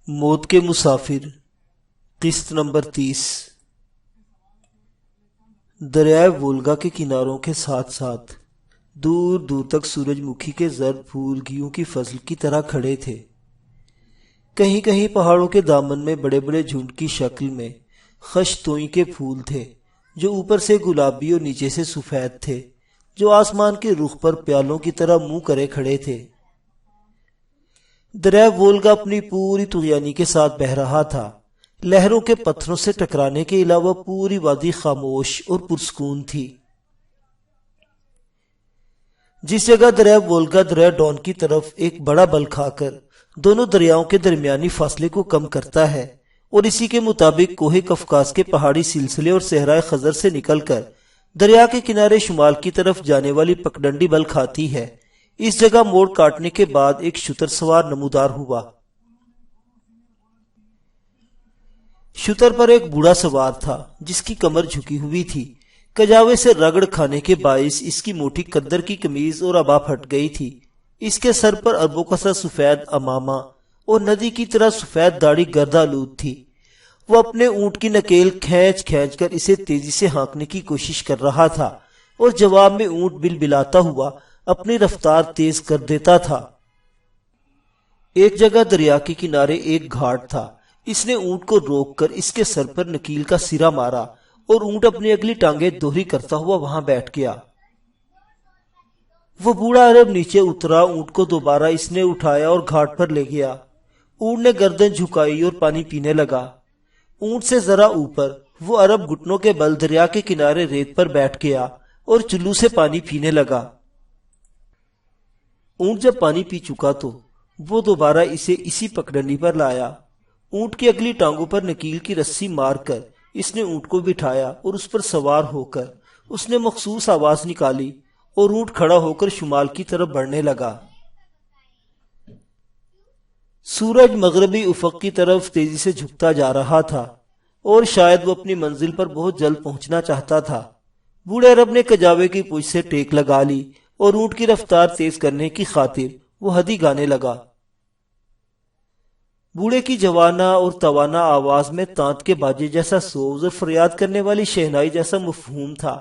موت کے مسافر قسط نمبر 30۔ دریائے وولگا کے کناروں کے ساتھ ساتھ دور دور تک سورج مکھی کے زرد پھول گیہوں کی فصل کی طرح کھڑے تھے۔ کہیں کہیں پہاڑوں کے دامن میں بڑے بڑے جھنڈ کی شکل میں خش توئی کے پھول تھے، جو اوپر سے گلابی اور نیچے سے سفید تھے، جو آسمان کے رخ پر پیالوں کی طرح منہ کرے کھڑے تھے۔ دریائے وولگا اپنی پوری طغیانی کے ساتھ بہہ رہا تھا۔ لہروں کے پتھروں سے ٹکرانے کے علاوہ پوری وادی خاموش اور پرسکون تھی۔ جس جگہ دریائے وولگا دریائے ڈون کی طرف ایک بڑا بل کھا کر دونوں دریاؤں کے درمیانی فاصلے کو کم کرتا ہے، اور اسی کے مطابق کوہ قفقاز کے پہاڑی سلسلے اور صحرائے خزر سے نکل کر دریا کے کنارے شمال کی طرف جانے والی پگڈنڈی بل کھاتی ہے، اس جگہ موڑ کاٹنے کے بعد ایک شتر سوار نمودار ہوا۔ شتر پر ایک بوڑھا سوار تھا جس کی کمر جھکی ہوئی تھی۔ کجاوے سے رگڑ کھانے کے باعث اس کی موٹی قدر کی قمیض اور عبا پھٹ گئی تھی۔ اس کے سر پر اربوں کا سا سفید امامہ اور ندی کی طرح سفید داڑھی گردآلود تھی۔ وہ اپنے اونٹ کی نکیل کھینچ کھینچ کر اسے تیزی سے ہانکنے کی کوشش کر رہا تھا، اور جواب میں اونٹ بلبلاتا ہوا اپنی رفتار تیز کر دیتا تھا۔ ایک جگہ دریا کے کنارے ایک گھاٹ تھا۔ اس نے اونٹ کو روک کر اس کے سر پر نکیل کا سرا مارا، اور اونٹ اپنی اگلی ٹانگیں دوہری کرتا ہوا وہاں بیٹھ گیا۔ وہ بوڑھا عرب نیچے اترا، اونٹ کو دوبارہ اس نے اٹھایا اور گھاٹ پر لے گیا۔ اونٹ نے گردن جھکائی اور پانی پینے لگا۔ اونٹ سے ذرا اوپر وہ عرب گھٹنوں کے بل دریا کے کنارے ریت پر بیٹھ گیا اور چلو سے پانی پینے لگا۔ اونٹ جب پانی پی چکا تو وہ دوبارہ اسے اسی پگڈنڈی پر لایا۔ اونٹ کی اگلی ٹانگوں پر نکیل کی رسی مار کر اس نے اونٹ کو بٹھایا، اور اس پر سوار ہو کر اس نے مخصوص آواز نکالی، اور اونٹ کھڑا ہو کر شمال کی طرف بڑھنے لگا۔ سورج مغربی افق کی طرف تیزی سے جھکتا جا رہا تھا، اور شاید وہ اپنی منزل پر بہت جلد پہنچنا چاہتا تھا۔ بوڑھے عرب نے کجاوے کی پوچھ سے ٹیک لگا لی، اور اونٹ کی رفتار تیز کرنے کی خاطر وہ ہدی گانے لگا۔ بوڑھے کی جوانا اور توانا آواز میں تانت کے باجے جیسا سوز اور فریاد کرنے والی شہنائی جیسا مفہوم تھا۔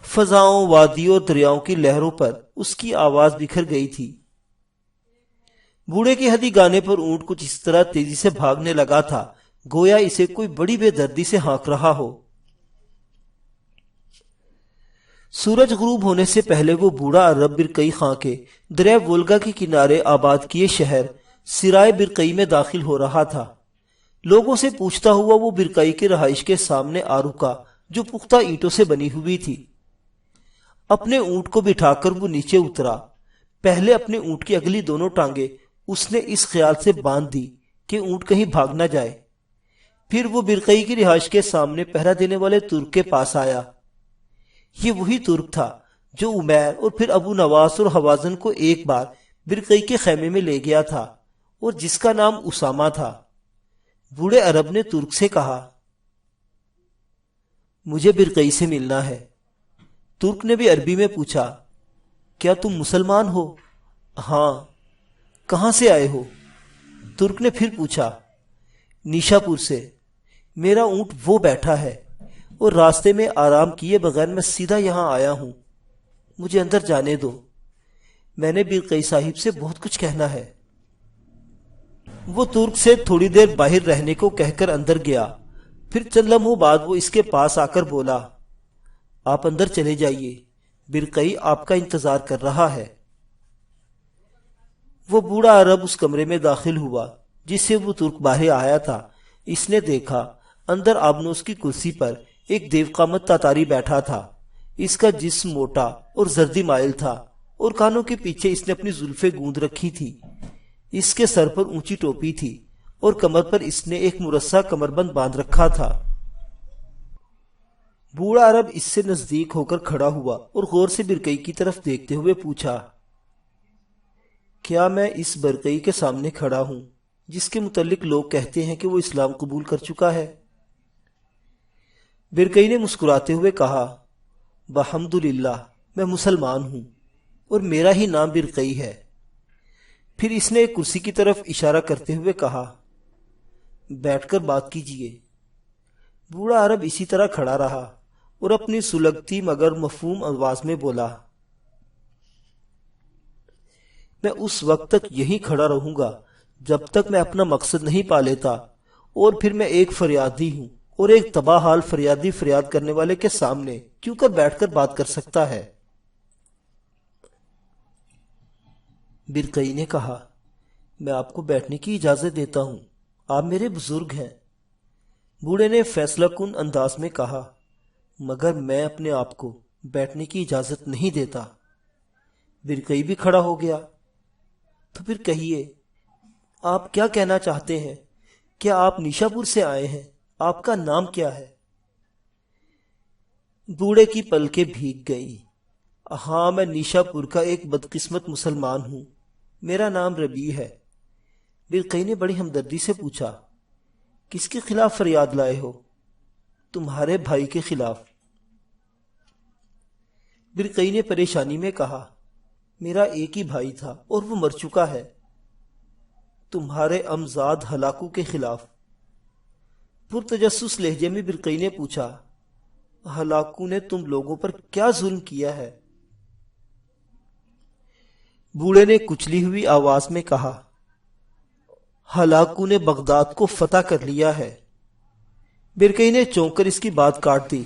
فضاؤں، وادیوں اور دریاؤں کی لہروں پر اس کی آواز بکھر گئی تھی۔ بوڑھے کی ہدی گانے پر اونٹ کچھ اس طرح تیزی سے بھاگنے لگا تھا، گویا اسے کوئی بڑی بے دردی سے ہانک رہا ہو۔ سورج غروب ہونے سے پہلے وہ بوڑھا عرب برقعی خاں کے دریائے وولگا کے کنارے آباد کیے شہر سرائے برقعی میں داخل ہو رہا تھا۔ لوگوں سے پوچھتا ہوا وہ برقعی کے رہائش کے سامنے آ رکا، جو پختہ اینٹوں سے بنی ہوئی تھی۔ اپنے اونٹ کو بٹھا کر وہ نیچے اترا۔ پہلے اپنے اونٹ کی اگلی دونوں ٹانگیں اس نے اس خیال سے باندھ دی کہ اونٹ کہیں بھاگ نہ جائے۔ پھر وہ برقعی کی رہائش کے سامنے پہرا دینے والے ترک کے پاس آیا۔ یہ وہی ترک تھا جو عمیر اور پھر ابو نواس اور حوازن کو ایک بار برقعی کے خیمے میں لے گیا تھا، اور جس کا نام اسامہ تھا۔ بوڑھے عرب نے ترک سے کہا، مجھے برقعی سے ملنا ہے۔ ترک نے بھی عربی میں پوچھا، کیا تم مسلمان ہو؟ ہاں۔ کہاں سے آئے ہو؟ ترک نے پھر پوچھا، نیشا پور سے۔ میرا اونٹ وہ بیٹھا ہے، اور راستے میں آرام کیے بغیر میں سیدھا یہاں آیا ہوں۔ مجھے اندر جانے دو، میں نے برقعی صاحب سے بہت کچھ کہنا ہے۔ وہ ترک سے تھوڑی دیر باہر رہنے کو کہہ کر اندر گیا۔ پھر چند لمحوں بعد وہ اس کے پاس آ کر بولا، آپ اندر چلے جائیے، برقعی آپ کا انتظار کر رہا ہے۔ وہ بوڑھا عرب اس کمرے میں داخل ہوا جس سے وہ ترک باہر آیا تھا۔ اس نے دیکھا اندر آبنوس کی کرسی پر ایک دیو قامت تاتاری بیٹھا تھا۔ اس کا جسم موٹا اور زردی مائل تھا، اور کانوں کے پیچھے اس نے اپنی زلفیں گوندھ رکھی تھی۔ اس کے سر پر اونچی ٹوپی تھی، اور کمر پر اس نے ایک مرصع کمربند باندھ رکھا تھا۔ بوڑھا عرب اس سے نزدیک ہو کر کھڑا ہوا اور غور سے برقعی کی طرف دیکھتے ہوئے پوچھا، کیا میں اس برقعی کے سامنے کھڑا ہوں جس کے متعلق لوگ کہتے ہیں کہ وہ اسلام قبول کر چکا ہے؟ برقعی نے مسکراتے ہوئے کہا، بحمدللہ، میں مسلمان ہوں، اور میرا ہی نام برقعی ہے۔ پھر اس نے ایک کرسی کی طرف اشارہ کرتے ہوئے کہا، بیٹھ کر بات کیجیے۔ بوڑھا عرب اسی طرح کھڑا رہا اور اپنی سلگتی مگر مفہوم آواز میں بولا، میں اس وقت تک یہیں کھڑا رہوں گا جب تک میں اپنا مقصد نہیں پا لیتا، اور پھر میں ایک فریادی ہوں، اور ایک تباہ حال فریادی فریاد کرنے والے کے سامنے کیوں کر بیٹھ کر بات کر سکتا ہے؟ برقعی نے کہا، میں آپ کو بیٹھنے کی اجازت دیتا ہوں، آپ میرے بزرگ ہیں۔ بوڑھے نے فیصلہ کن انداز میں کہا، مگر میں اپنے آپ کو بیٹھنے کی اجازت نہیں دیتا۔ برقعی بھی کھڑا ہو گیا۔ تو پھر کہیے، آپ کیا کہنا چاہتے ہیں؟ کیا آپ نیشا پور سے آئے ہیں؟ آپ کا نام کیا ہے؟ بوڑھے کی پلکیں بھیگ گئی۔ ہاں، میں نیشا پور کا ایک بدقسمت مسلمان ہوں، میرا نام ربیع ہے۔ برقعی نے بڑی ہمدردی سے پوچھا، کس کے خلاف فریاد لائے ہو؟ تمہارے بھائی کے خلاف۔ برقعی نے پریشانی میں کہا، میرا ایک ہی بھائی تھا اور وہ مر چکا ہے۔ تمہارے امزاد ہلاکو کے خلاف۔ پرتجسس لہجے میں برقعی نے پوچھا، ہلاکو نے تم لوگوں پر کیا ظلم کیا ہے؟ بوڑھے نے کچلی ہوئی آواز میں کہا، ہلاکو نے بغداد کو فتح کر لیا ہے۔ برقعی نے چونک کر اس کی بات کاٹ دی۔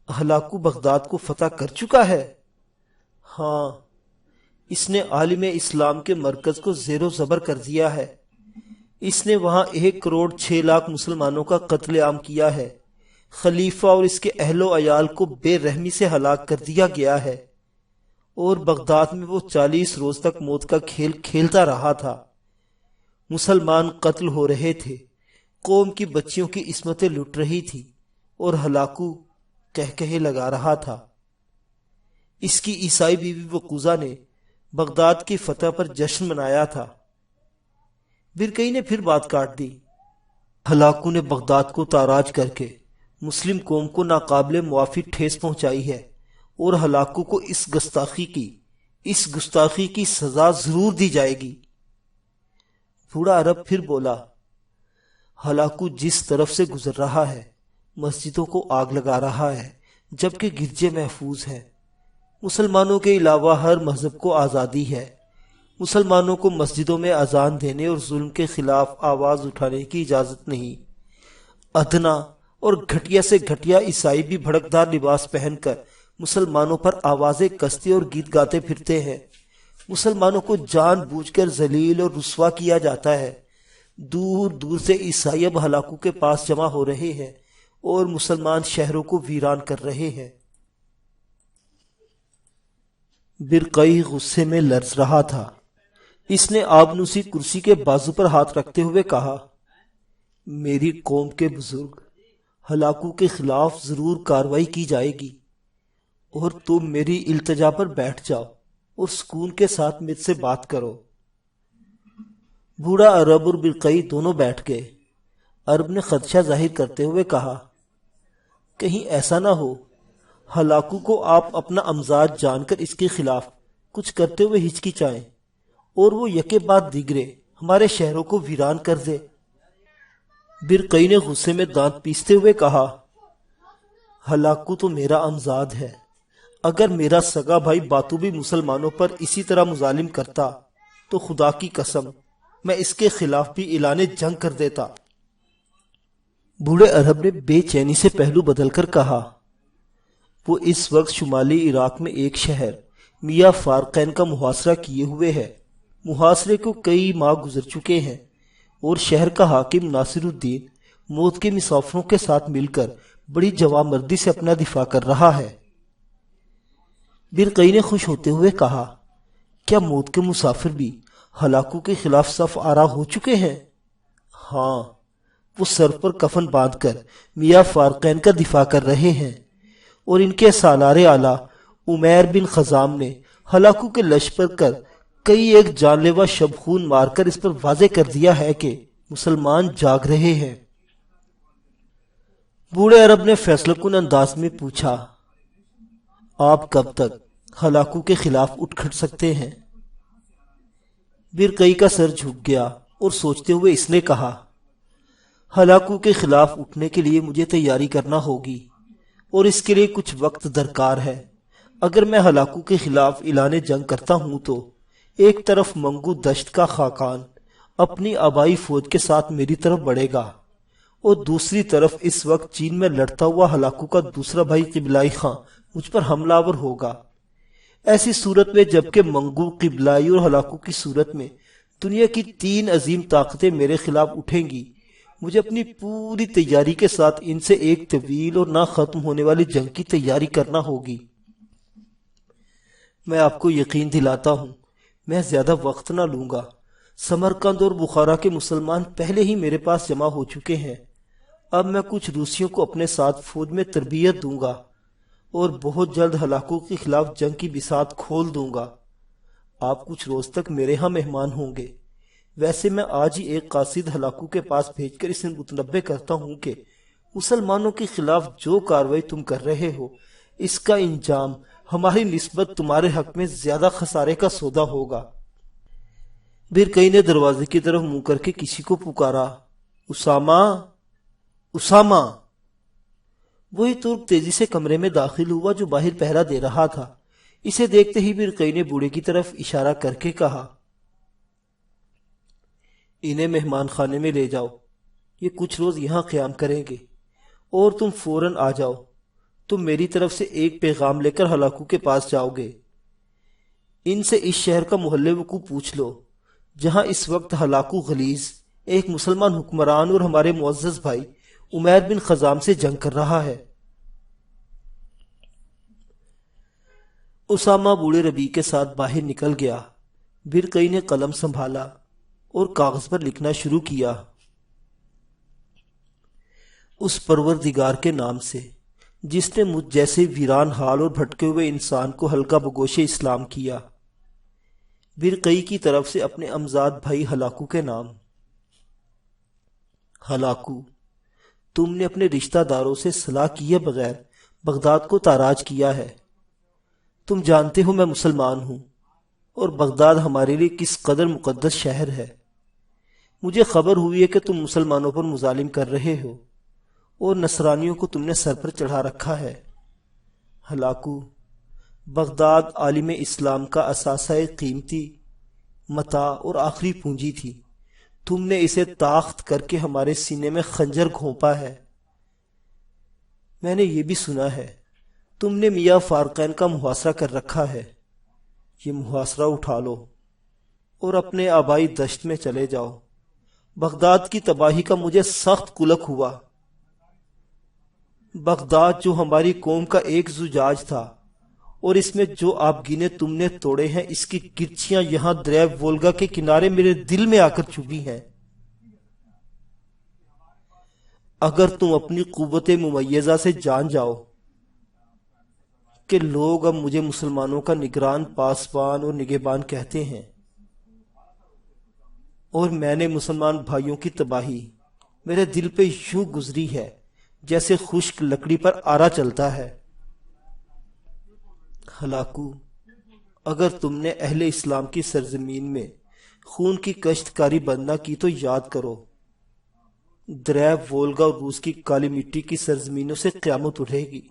ہلاکو بغداد کو فتح کر چکا ہے؟ ہاں، اس نے عالم اسلام کے مرکز کو زیر و زبر کر دیا ہے۔ اس نے وہاں 1,06,00,000 مسلمانوں کا قتل عام کیا ہے۔ خلیفہ اور اس کے اہل و عیال کو بے رحمی سے ہلاک کر دیا گیا ہے، اور بغداد میں وہ 40 روز تک موت کا کھیل کھیلتا رہا تھا۔ مسلمان قتل ہو رہے تھے، قوم کی بچیوں کی عصمتیں لٹ رہی تھی، اور ہلاکو کہکہے لگا رہا تھا۔ اس کی عیسائی بیوی وقوزہ نے بغداد کی فتح پر جشن منایا تھا۔ برقعی نے پھر بات کاٹ دی۔ ہلاکو نے بغداد کو تاراج کر کے مسلم قوم کو ناقابل معافی ٹھیس پہنچائی ہے، اور ہلاکو کو اس گستاخی کی سزا ضرور دی جائے گی۔ بوڑھا عرب پھر بولا، ہلاکو جس طرف سے گزر رہا ہے مسجدوں کو آگ لگا رہا ہے، جبکہ گرجے محفوظ ہیں۔ مسلمانوں کے علاوہ ہر مذہب کو آزادی ہے۔ مسلمانوں کو مسجدوں میں اذان دینے اور ظلم کے خلاف آواز اٹھانے کی اجازت نہیں۔ ادنا اور گھٹیا سے گھٹیا عیسائی بھی بھڑکدار لباس پہن کر مسلمانوں پر آوازیں کستے اور گیت گاتے پھرتے ہیں۔ مسلمانوں کو جان بوجھ کر ذلیل اور رسوا کیا جاتا ہے۔ دور دور سے عیسائی اب ہلاکو کے پاس جمع ہو رہے ہیں اور مسلمان شہروں کو ویران کر رہے ہیں۔ برقعی غصے میں لرز رہا تھا۔ اس نے آبنوسی کرسی کے بازو پر ہاتھ رکھتے ہوئے کہا، میری قوم کے بزرگ، ہلاکو کے خلاف ضرور کارروائی کی جائے گی، اور تم میری التجا پر بیٹھ جاؤ اور سکون کے ساتھ مجھ سے بات کرو۔ بوڑھا عرب اور برقعی دونوں بیٹھ گئے۔ عرب نے خدشہ ظاہر کرتے ہوئے کہا، کہیں ایسا نہ ہو ہلاکو کو آپ اپنا امزاد جان کر اس کے خلاف کچھ کرتے ہوئے ہچکچائیں، اور وہ یکے بعد دیگرے ہمارے شہروں کو ویران کر دے۔ برقعی نے غصے میں دانت پیستے ہوئے کہا، ہلاکو تو میرا امزاد ہے، اگر میرا سگا بھائی باتو بھی مسلمانوں پر اسی طرح مظالم کرتا تو خدا کی قسم میں اس کے خلاف بھی اعلان جنگ کر دیتا۔ بوڑھے عرب نے بے چینی سے پہلو بدل کر کہا، وہ اس وقت شمالی عراق میں ایک شہر میاں فارقین کا محاصرہ کیے ہوئے ہے۔ محاصرے کو کئی ماہ گزر چکے ہیں، اور شہر کا حاکم ناصر الدین موت کے مسافروں کے ساتھ مل کر بڑی جوانمردی سے اپنا دفاع کر رہا ہے۔ برقعی نے خوش ہوتے ہوئے کہا، کیا موت کے مسافر بھی ہلاکو کے خلاف صف آرا ہو چکے ہیں؟ ہاں، وہ سر پر کفن باندھ کر میاں فارقین کا دفاع کر رہے ہیں، اور ان کے سالار اعلیٰ عمیر بن خزام نے ہلاکو کے لشکر کر کئی ایک جان لیوا شب خون مار کر اس پر واضح کر دیا ہے کہ مسلمان جاگ رہے ہیں۔ بوڑھے عرب نے فیصلہ کن انداز میں پوچھا، آپ کب تک ہلاکو کے خلاف اٹھ کھڑ سکتے ہیں؟ برقعی کا سر جھک گیا اور سوچتے ہوئے اس نے کہا، ہلاکو کے خلاف اٹھنے کے لیے مجھے تیاری کرنا ہوگی اور اس کے لیے کچھ وقت درکار ہے۔ اگر میں ہلاکو کے خلاف اعلان جنگ کرتا ہوں تو ایک طرف منگو دشت کا خاقان اپنی آبائی فوج کے ساتھ میری طرف بڑھے گا اور دوسری طرف اس وقت چین میں لڑتا ہوا ہلاکو کا دوسرا بھائی قبلائی خان مجھ پر حملہ آور ہوگا۔ ایسی صورت میں جبکہ منگو، قبلائی اور ہلاکو کی صورت میں دنیا کی 3 عظیم طاقتیں میرے خلاف اٹھیں گی، مجھے اپنی پوری تیاری کے ساتھ ان سے ایک طویل اور نہ ختم ہونے والی جنگ کی تیاری کرنا ہوگی۔ میں آپ کو یقین دلاتا ہوں میں زیادہ وقت نہ لوں گا۔ سمرقند اور بخارا کے مسلمان پہلے ہی میرے پاس جمع ہو چکے ہیں۔ اب میں کچھ روسیوں کو اپنے ساتھ فوج میں تربیت دوں گا اور بہت جلد ہلاکو کے خلاف جنگ کی بساط کھول دوں گا۔ آپ کچھ روز تک میرے ہاں مہمان ہوں گے۔ ویسے میں آج ہی ایک قاصد ہلاکو کے پاس بھیج کر اسے متنبع کرتا ہوں کہ مسلمانوں کے خلاف جو کاروائی تم کر رہے ہو اس کا انجام ہماری نسبت تمہارے حق میں زیادہ خسارے کا سودا ہوگا۔ برقعی نے دروازے کی طرف منہ کر کے کسی کو پکارا، اسامہ، اسامہ۔ وہی ترک تیزی سے کمرے میں داخل ہوا جو باہر پہرا دے رہا تھا۔ اسے دیکھتے ہی برقعی نے بوڑھے کی طرف اشارہ کر کے کہا، انہیں مہمان خانے میں لے جاؤ، یہ کچھ روز یہاں قیام کریں گے اور تم فوراً آ جاؤ۔ تم میری طرف سے ایک پیغام لے کر ہلاکو کے پاس جاؤ گے۔ ان سے اس شہر کا محل وقوع پوچھ لو جہاں اس وقت ہلاکو غلیظ ایک مسلمان حکمران اور ہمارے معزز بھائی عمیر بن خزام سے جنگ کر رہا ہے۔ اسامہ بوڑھے ربیع کے ساتھ باہر نکل گیا۔ برقعی نے قلم سنبھالا اور کاغذ پر لکھنا شروع کیا، اس پروردگار کے نام سے جس نے مجھ جیسے ویران حال اور بھٹکے ہوئے انسان کو ہلکا بگوش اسلام کیا۔ برقعی کی طرف سے اپنے امزاد بھائی ہلاکو کے نام۔ ہلاکو، تم نے اپنے رشتہ داروں سے صلاح کیے بغیر بغداد کو تاراج کیا ہے۔ تم جانتے ہو میں مسلمان ہوں اور بغداد ہمارے لیے کس قدر مقدس شہر ہے۔ مجھے خبر ہوئی ہے کہ تم مسلمانوں پر مظالم کر رہے ہو اور نصرانیوں کو تم نے سر پر چڑھا رکھا ہے۔ ہلاکو، بغداد عالم اسلام کا اثاثہ قیمتی متاع اور آخری پونجی تھی۔ تم نے اسے طاقت کر کے ہمارے سینے میں خنجر گھونپا ہے۔ میں نے یہ بھی سنا ہے تم نے میاں فارقین کا محاصرہ کر رکھا ہے۔ یہ محاصرہ اٹھا لو اور اپنے آبائی دشت میں چلے جاؤ۔ بغداد کی تباہی کا مجھے سخت قلق ہوا۔ بغداد جو ہماری قوم کا ایک زجاج تھا اور اس میں جو آبگینے تم نے توڑے ہیں، اس کی کرچیاں یہاں دریائے وولگا کے کنارے میرے دل میں آ کر چبھی ہیں۔ اگر تم اپنی قوت ممیزہ سے جان جاؤ کہ لوگ اب مجھے مسلمانوں کا نگران، پاسبان اور نگہبان کہتے ہیں اور میں نے مسلمان بھائیوں کی تباہی میرے دل پہ یوں گزری ہے جیسے خشک لکڑی پر آرا چلتا ہے۔ ہلاکو، اگر تم نے اہل اسلام کی سرزمین میں خون کی کشتکاری بند نہ کی تو یاد کرو، دریائے وولگا اور روس کی کالی مٹی کی سرزمینوں سے قیامت اٹھے گی۔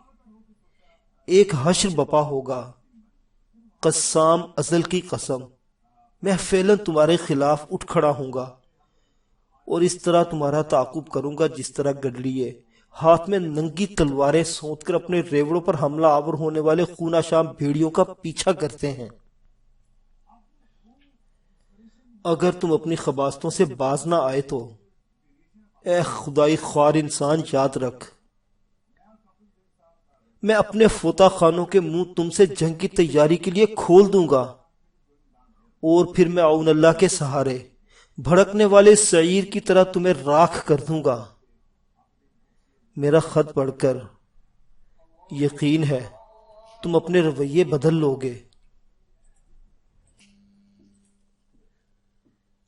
ایک حشر بپا ہوگا۔ قسام ازل کی قسم، میں فعلاً تمہارے خلاف اٹھ کھڑا ہوں گا اور اس طرح تمہارا تعاقب کروں گا جس طرح گڈریے ہاتھ میں ننگی تلواریں سونت کر اپنے ریوڑوں پر حملہ آور ہونے والے خونہ شام بھیڑیوں کا پیچھا کرتے ہیں۔ اگر تم اپنی خباستوں سے باز نہ آئے تو اے خدائی خوار انسان، یاد رکھ، میں اپنے فوطہ خانوں کے منہ تم سے جنگ کی تیاری کے لیے کھول دوں گا اور پھر میں اعون اللہ کے سہارے بھڑکنے والے سعیر کی طرح تمہیں راکھ کر دوں گا۔ میرا خط پڑھ کر یقین ہے تم اپنے رویے بدل لوگے۔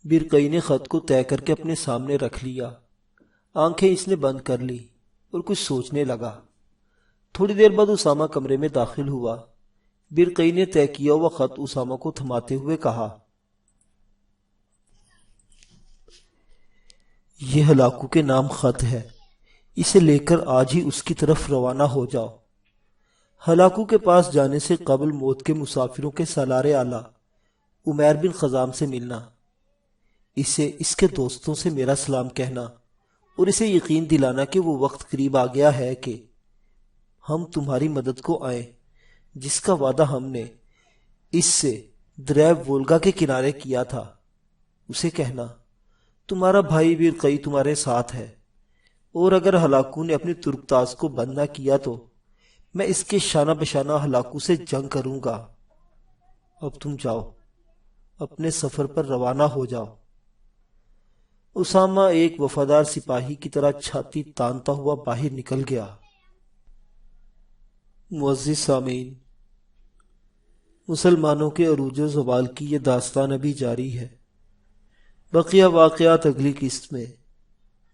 برقعی نے خط کو طے کر کے اپنے سامنے رکھ لیا۔ آنکھیں اس نے بند کر لی اور کچھ سوچنے لگا۔ تھوڑی دیر بعد اسامہ کمرے میں داخل ہوا۔ برقعی نے طے کیا ہوا خط اسامہ کو تھماتے ہوئے کہا، یہ ہلاکو کے نام خط ہے، اسے لے کر آج ہی اس کی طرف روانہ ہو جاؤ۔ ہلاکو کے پاس جانے سے قبل موت کے مسافروں کے سالار اعلیٰ عمیر بن خزام سے ملنا، اسے اس کے دوستوں سے میرا سلام کہنا اور اسے یقین دلانا کہ وہ وقت قریب آ گیا ہے کہ ہم تمہاری مدد کو آئیں، جس کا وعدہ ہم نے اس سے دریائے وولگا کے کنارے کیا تھا۔ اسے کہنا تمہارا بھائی بیرقئی تمہارے ساتھ ہے، اور اگر ہلاکو نے اپنی ترکتاز کو بند نہ کیا تو میں اس کے شانہ بشانہ ہلاکو سے جنگ کروں گا۔ اب تم جاؤ، اپنے سفر پر روانہ ہو جاؤ۔ اسامہ ایک وفادار سپاہی کی طرح چھاتی تانتا ہوا باہر نکل گیا۔ معزز سامعین، مسلمانوں کے عروج و زوال کی یہ داستان ابھی جاری ہے۔ بقیہ واقعات اگلی قسط میں۔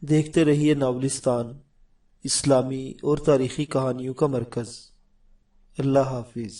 دیکھتے رہیے ناولستان، اسلامی اور تاریخی کہانیوں کا مرکز۔ اللہ حافظ۔